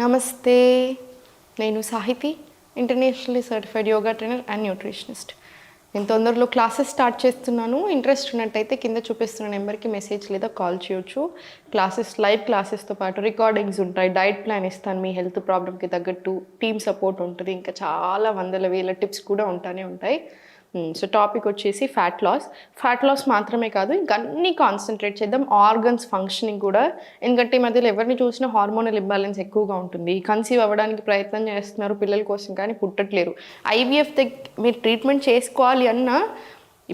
నమస్తే, నేను Sahiti, internationally certified yoga trainer and nutritionist. నేను తొందరలో క్లాసెస్ స్టార్ట్ చేస్తున్నాను. ఇంట్రెస్ట్ ఉన్నట్టయితే కింద చూపిస్తున్న నెంబర్కి మెసేజ్ లేదా కాల్ చేయొచ్చు. లైవ్ క్లాసెస్తో పాటు రికార్డింగ్స్ ఉంటాయి, డైట్ ప్లాన్ ఇస్తాను, మీ హెల్త్ ప్రాబ్లమ్కి తగ్గట్టు టీమ్ సపోర్ట్ ఉంటుంది, ఇంకా చాలా వందల వేల టిప్స్ కూడా ఉంటానే ఉంటాయి. సో టాపిక్ వచ్చేసి ఫ్యాట్ లాస్ మాత్రమే కాదు, ఇంకా అన్నీ కాన్సన్ట్రేట్ చేద్దాం, ఆర్గన్స్ ఫంక్షనింగ్ కూడా. ఎందుకంటే ఈ మధ్యలో ఎవరిని చూసినా హార్మోనల్ ఇంబ్యాలెన్స్ ఎక్కువగా ఉంటుంది. కన్సీవ్ అవ్వడానికి ప్రయత్నం చేస్తున్నారు పిల్లల కోసం, కానీ పుట్టట్లేరు. ఐవీఎఫ్ మీరు ట్రీట్మెంట్ చేసుకోవాలి అన్నా,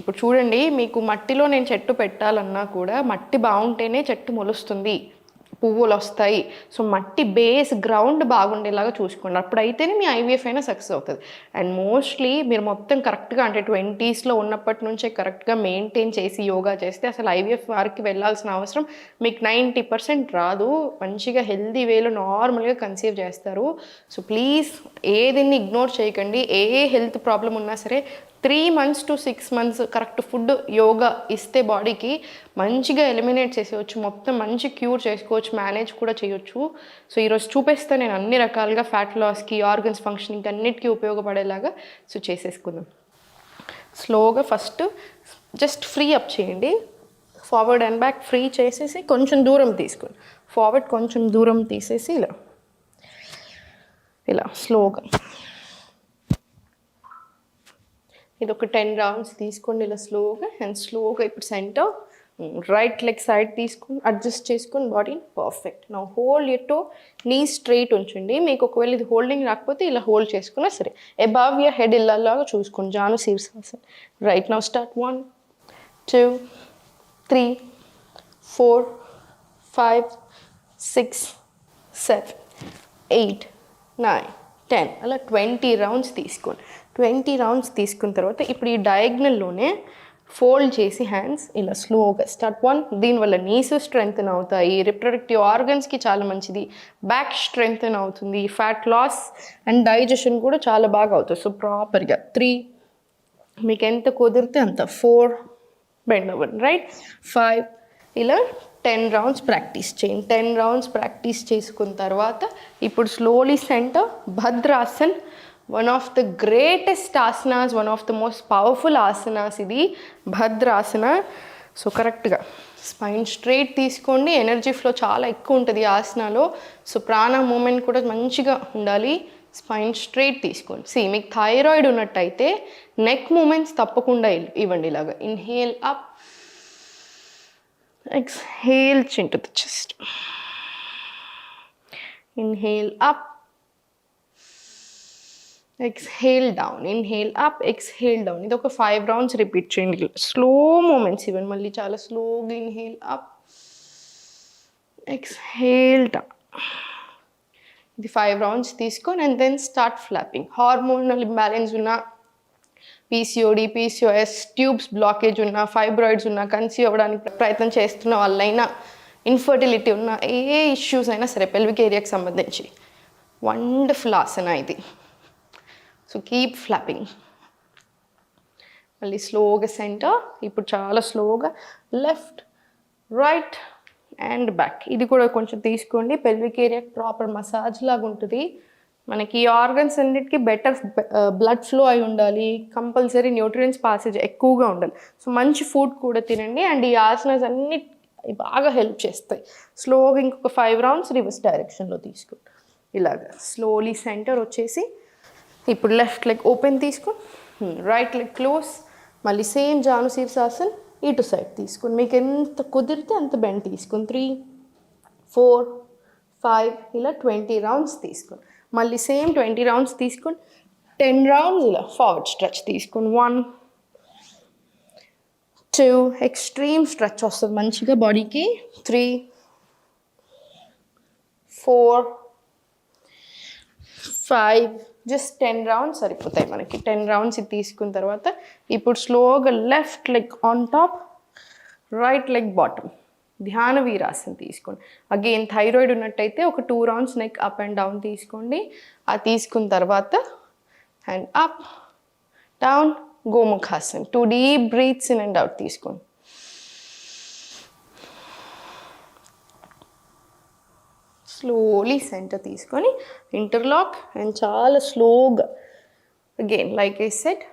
ఇప్పుడు చూడండి, మీకు మట్టిలో నేను చెట్టు పెట్టాలన్నా కూడా మట్టి బాగుంటేనే చెట్టు మొలుస్తుంది, పువ్వులు వస్తాయి. సో మట్టి బేస్ గ్రౌండ్ బాగుండేలాగా చూసుకోండి, అప్పుడైతేనే మీ ఐవీఎఫ్ అయినా సక్సెస్ అవుతుంది. అండ్ మోస్ట్లీ మీరు మొత్తం కరెక్ట్గా, అంటే 20sలో ఉన్నప్పటి నుంచే కరెక్ట్గా మెయింటైన్ చేసి యోగా చేస్తే అసలు ఐవీఎఫ్ వారికి వెళ్ళాల్సిన అవసరం మీకు 90% రాదు. మంచిగా హెల్దీ వేలో నార్మల్గా కన్సీవ్ చేస్తారు. సో ప్లీజ్ ఏదిన్ని ఇగ్నోర్ చేయకండి. ఏ హెల్త్ ప్రాబ్లం ఉన్నా సరే 3 months to 6 months correct food yoga ఇస్తే బాడీకి మంచిగా ఎలిమినేట్ చేసేయచ్చు, మొత్తం మంచి క్యూర్ చేసుకోవచ్చు, మేనేజ్ కూడా చేయొచ్చు. సో ఈరోజు చూపిస్తే నేను అన్ని రకాలుగా ఫ్యాట్ లాస్కి, ఆర్గన్స్ ఫంక్షనింగ్ అన్నిటికీ ఉపయోగపడేలాగా సో చేసేసుకుందాం. స్లోగా ఫస్ట్ జస్ట్ ఫ్రీ అప్ చేయండి, ఫార్వర్డ్ అండ్ బ్యాక్ ఫ్రీ చేసేసి కొంచెం దూరం తీసుకోండి. ఫార్వర్డ్ కొంచెం దూరం తీసేసి ఇలా స్లోగా ఇది ఒక 10 rounds తీసుకోండి ఇలా స్లోగా. అండ్ స్లోగా ఇప్పుడు సెంటర్ రైట్ లెగ్ సైడ్ తీసుకుని అడ్జస్ట్ చేసుకుని బాడీని పర్ఫెక్ట్. నా హోల్డ్ ఎటో నీ స్ట్రైట్ ఉంచండి. మీకు ఒకవేళ ఇది హోల్డింగ్ రాకపోతే ఇలా హోల్డ్ చేసుకున్నా సరే, అబవ్ యర్ హెడ్ ఇలాగా చూసుకోండి, జాను శీర్షాసన్. Right now start. 1 2 3 4 5 6 7 8 9 10 అలా 20 rounds తీసుకోండి. 20 rounds తీసుకున్న తర్వాత ఇప్పుడు ఈ డయాగ్నల్లోనే ఫోల్డ్ చేసి హ్యాండ్స్ ఇలా స్లోగా స్టార్ట్. 1 దీనివల్ల నీస్ స్ట్రెంగ్తన్ అవుతాయి, రిప్రొడక్టివ్ ఆర్గన్స్కి చాలా మంచిది, బ్యాక్ స్ట్రెంగ్తన్ అవుతుంది, ఫ్యాట్ లాస్ అండ్ డైజెషన్ కూడా చాలా బాగా అవుతుంది. సో ప్రాపర్గా 3 మీకు ఎంత కుదిరితే అంత, 4 బెండ్ అవ్వండి, రైట్, 5 ఇలా 10 rounds ప్రాక్టీస్ చేయండి. 10 rounds ప్రాక్టీస్ చేసుకున్న తర్వాత ఇప్పుడు స్లోలీ సెంటర్ భద్రాసన్. One of the greatest asanas, one of the most powerful asanas ఇది భద్రాసన. సో కరెక్ట్గా స్పైన్ స్ట్రైట్ తీసుకోండి, ఎనర్జీ ఫ్లో చాలా ఎక్కువ ఉంటుంది ఈ ఆసనాలో. సో ప్రాణ మూమెంట్ కూడా మంచిగా ఉండాలి. స్పైన్ స్ట్రైట్ తీసుకోండి. మీకు థైరాయిడ్ ఉన్నట్టయితే నెక్ మూమెంట్స్ తప్పకుండా ఇవ్వండి. ఇలాగా inhale up, exhale chin to the chest, inhale up, exhale down, inhale up, exhale down. ఇది ఒక 5 rounds రిపీట్ చేయండి. స్లో మూమెంట్స్ ఇవ్వండి. మళ్ళీ చాలా స్లోగా ఇన్హేల్ అప్, exhale down. ఇది 5 rounds తీసుకొని and then start flapping. Hormonal imbalance ఉన్న, పీసీఓడి, పీసీఓఎస్, ట్యూబ్స్ బ్లాకేజ్ ఉన్న, ఫైబ్రాయిడ్స్ ఉన్న, కన్సీవ్ అవ్వడానికి ప్రయత్నం చేస్తున్న వాళ్ళైనా, ఇన్ఫర్టిలిటీ ఉన్న, ఏ ఇష్యూస్ అయినా సరే పెల్విక్ ఏరియాకి సంబంధించి వండర్ఫుల్ ఆసన ఇది. So keep flapping. మళ్ళీ స్లోగా సెంటర్. ఇప్పుడు చాలా స్లోగా లెఫ్ట్, రైట్ అండ్ బ్యాక్. ఇది కూడా కొంచెం తీసుకోండి. పెల్విక్ ఏరియా ప్రాపర్ మసాజ్ లాగా ఉంటుంది. మనకి ఈ ఆర్గన్స్ అన్నిటికీ బెటర్ బ్లడ్ ఫ్లో అయి ఉండాలి, కంపల్సరీ న్యూట్రియన్స్ పాసేజ్ ఎక్కువగా ఉండాలి. సో మంచి ఫుడ్ కూడా తినండి. అండ్ ఈ ఆసనాస్ అన్ని బాగా హెల్ప్ చేస్తాయి. స్లోగా ఇంకొక 5 rounds రివర్స్ డైరెక్షన్లో తీసుకోండి. ఇలాగా స్లోలీ సెంటర్ వచ్చేసి ఇప్పుడు లెఫ్ట్ లెగ్ ఓపెన్ తీసుకుని, రైట్ లెగ్ క్లోజ్. మళ్ళీ సేమ్ జాను శీర్షాసన్ ఇటు సైడ్ తీసుకుని మీకు ఎంత కుదిరితే అంత బెండ్ తీసుకుని 3 4 5 ఇలా 20 rounds తీసుకుని మళ్ళీ సేమ్ 20 rounds తీసుకుని 10 rounds ఇలా ఫార్వర్డ్ స్ట్రెచ్ తీసుకుని 1 2 ఎక్స్ట్రీమ్ స్ట్రెచ్ వస్తుంది మంచిగా బాడీకి, 3 4 5 జస్ట్ 10 rounds సరిపోతాయి మనకి. 10 rounds ఇది తీసుకున్న తర్వాత ఇప్పుడు స్లోగా left leg on top, right leg bottom, ధ్యాన వీరాసన తీసుకోండి. అగైన్ థైరాయిడ్ ఉన్నట్టయితే ఒక 2 rounds neck up and down తీసుకోండి. అది తీసుకున్న తర్వాత హ్యాండ్ అప్ డౌన్, గోముఖాసన్. 2 deep breaths in and out తీసుకోండి. స్లోలీ సెంటర్ తీసుకొని ఇంటర్లాక్ అండ్ చాలా స్లోగా again like I said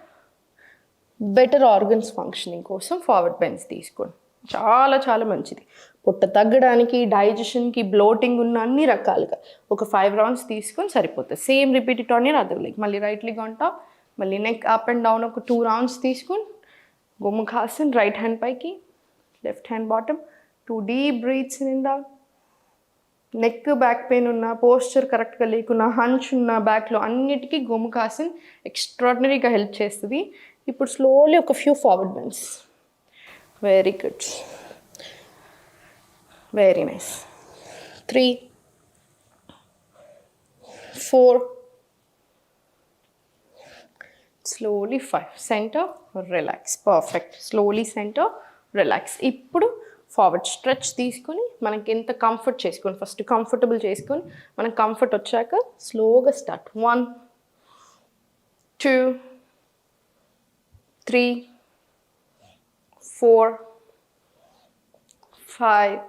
better organs functioning కోసం ఫార్వర్డ్ బెండ్స్ తీసుకోండి. చాలా చాలా మంచిది పొట్ట తగ్గడానికి, డైజెషన్కి, బ్లోటింగ్ ఉన్న అన్ని రకాలుగా ఒక 5 రౌండ్స్ తీసుకొని సరిపోతుంది. Same repeat it on your other leg. మళ్ళీ రైట్ లెగ్ ఆన్ టాప్, మళ్ళీ నెక్ అప్ అండ్ డౌన్ ఒక 2 రౌండ్స్ తీసుకొని గోముఖాసన్. రైట్ హ్యాండ్ పైకి, left hand bottom, 2 deep breaths in and out. Neck back pain ఉన్న, పోస్చర్ కరెక్ట్గా లేకున్నా, హంచ్ ఉన్న బ్యాక్లో అన్నిటికీ గోముఖాసన్ ఎక్స్ట్రాడినరీగా హెల్ప్ చేస్తుంది. ఇప్పుడు స్లోలీ ఒక few forward bends. Very good, very nice. 3, 4, slowly 5. Centre, relax. Perfect. Slowly centre, relax. ఇప్పుడు ఫార్వర్డ్ స్ట్రెచ్ తీసుకొని మనకి ఎంత కంఫర్ట్ చేసుకొని, ఫస్ట్ కంఫర్టబుల్ చేసుకొని మనకు కంఫర్ట్ వచ్చాక స్లోగా స్టార్ట్. 1, 2, 3, 4, 5,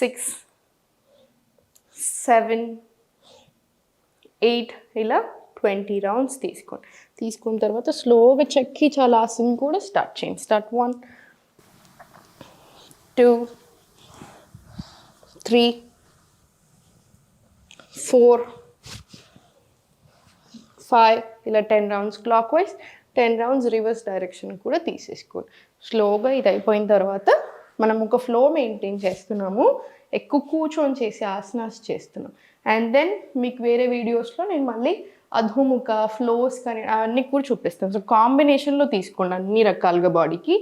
6, 7, 8 ఇలా 20 రౌండ్స్ తీసుకోండి. తీసుకున్న తర్వాత స్లోగా చెక్కి చాలా ఆసనం కూడా స్టార్ట్ చేయండి. స్టార్ట్. 1, 2, 3, 4, 5 ఇలా 10 rounds clock wise, 10 rounds reverse direction కూడా తీసేసుకోండి. స్లోగా ఇది అయిపోయిన తర్వాత మనం ఒక ఫ్లో మెయింటైన్ చేస్తున్నాము. ఎక్కువ కూర్చొని చేసే ఆసనాస్ చేస్తున్నాం. అండ్ దెన్ మీకు వేరే వీడియోస్లో నేను మళ్ళీ అధోముఖ ఫ్లోస్ కానీ అవన్నీ కూడా చూపిస్తాను. సో కాంబినేషన్లో తీసుకోండి అన్ని రకాలుగా బాడీకి.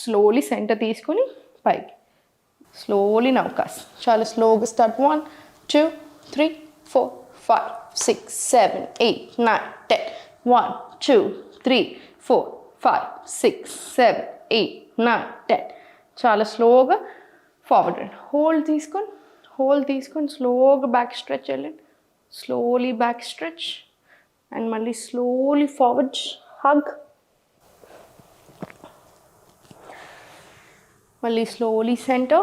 స్లోలీ సెంటర్ తీసుకొని పైకి, స్లోలీ నౌకాస్. చాలా స్లోగా స్టార్ట్. 1, 2, 3, 4, 5, 6, 7, 8, 9, 10. 1, 2, 3, 4, 5, 6, 7, 8, 9, 10. చాలా స్లోగా ఫార్వర్డ్ రండి. హోల్డ్ తీసుకొని స్లోగా బ్యాక్ స్ట్రెచ్ వెళ్ళండి. స్లోలీ బ్యాక్ స్ట్రెచ్ అండ్ మళ్ళీ స్లోలీ ఫార్వర్డ్ హగ్. మళ్ళీ slowly center,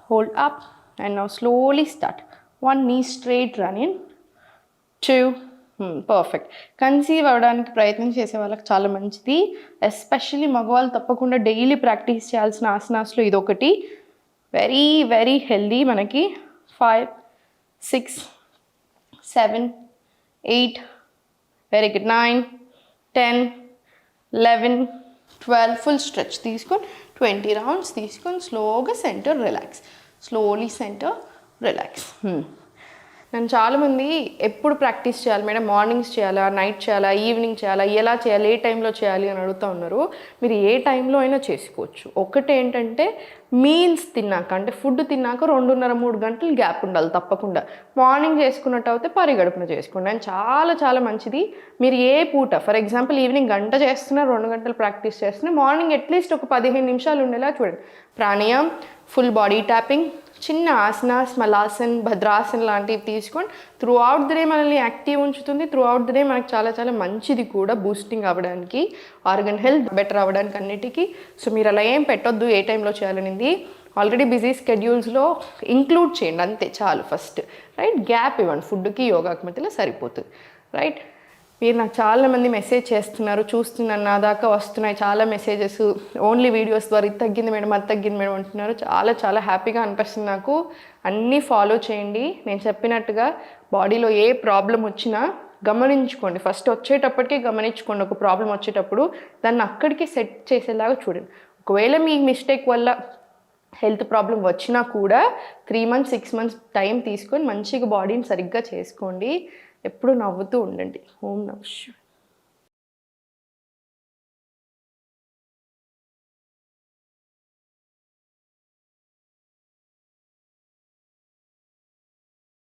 hold up and now slowly start. 1 knee straight run in, 2, perfect. Conceive అవ్వడానికి ప్రయత్నం చేసే వాళ్ళకి చాలా మంచిది. ఎస్పెషల్లీ మగవాళ్ళు తప్పకుండా డైలీ ప్రాక్టీస్ చేయాల్సిన ఆసనాస్లో ఇదొకటి. వెరీ వెరీ హెల్దీ మనకి. 5, 6, 7, 8, వెరీ గుడ్. 9, 10, 11, 12. ఫుల్ స్ట్రెచ్ తీసుకొని 20 రౌండ్స్ తీసుకొని స్లోగా centre relax. Slowly centre relax. నన్ను చాలామంది ఎప్పుడు ప్రాక్టీస్ చేయాలి మేడం, మార్నింగ్స్ చేయాలా, నైట్ చేయాలా, ఈవినింగ్ చేయాలా, ఎలా చేయాలి, ఏ టైంలో చేయాలి అని అడుగుతూ ఉన్నారు. మీరు ఏ టైంలో అయినా చేసుకోవచ్చు. ఒకటి ఏంటంటే మీల్స్ తిన్నాక, అంటే ఫుడ్ తిన్నాక 2.5-3 గంటలు గ్యాప్ ఉండాలి తప్పకుండా. మార్నింగ్ చేసుకున్నట్టు అయితే పరిగడుపున చేసుకోండి. అండ్ చాలా చాలా మంచిది. మీరు ఏ పూట, ఫర్ ఎగ్జాంపుల్ ఈవినింగ్ గంట చేస్తున్నా, 2 గంటలు ప్రాక్టీస్ చేస్తున్నా, మార్నింగ్ అట్లీస్ట్ ఒక 15 నిమిషాలు ఉండేలా చూడండి. ప్రాణాయామం, ఫుల్ బాడీ ట్యాపింగ్, చిన్న ఆసనాస్, మలాసన్, భద్రాసన్ లాంటివి తీసుకొని త్రూ అవుట్ ది డే మనల్ని యాక్టివ్ ఉంచుతుంది. త్రూ అవుట్ ది డే మనకు చాలా చాలా మంచిది కూడా, బూస్టింగ్ అవ్వడానికి, ఆర్గన్ హెల్త్ బెటర్ అవ్వడానికి అన్నిటికీ. సో మీరు అలా ఏం పెట్టొద్దు ఏ టైంలో చేయాలనేది. ఆల్రెడీ బిజీ స్కెడ్యూల్స్లో ఇంక్లూడ్ చేయండి అంతే చాలు ఫస్ట్. రైట్, గ్యాప్ ఇవ్వండి ఫుడ్కి, యోగాకి మధ్యలో సరిపోతుంది. రైట్, మీరు నాకు చాలామంది మెసేజ్ చేస్తున్నారు, చూస్తున్నాను, నా దాకా వస్తున్నాయి చాలా మెసేజెస్. ఓన్లీ వీడియోస్ ద్వారా ఇది తగ్గింది మేడం, అది తగ్గింది మేడం అంటున్నారు. చాలా చాలా హ్యాపీగా అనిపిస్తుంది నాకు. అన్నీ ఫాలో చేయండి. నేను చెప్పినట్టుగా బాడీలో ఏ ప్రాబ్లం వచ్చినా గమనించుకోండి. ఫస్ట్ వచ్చేటప్పటికే గమనించుకోండి. ఒక ప్రాబ్లం వచ్చేటప్పుడు దాన్ని అక్కడికి సెట్ చేసేలాగా చూడండి. ఒకవేళ మీ మిస్టేక్ వల్ల హెల్త్ ప్రాబ్లం వచ్చినా కూడా 3 months 6 months టైం తీసుకొని మంచిగా బాడీని సరిగ్గా చేసుకోండి. ఎప్పుడు నవ్వుతూ ఉండండి. ఓం నమః శివాయ.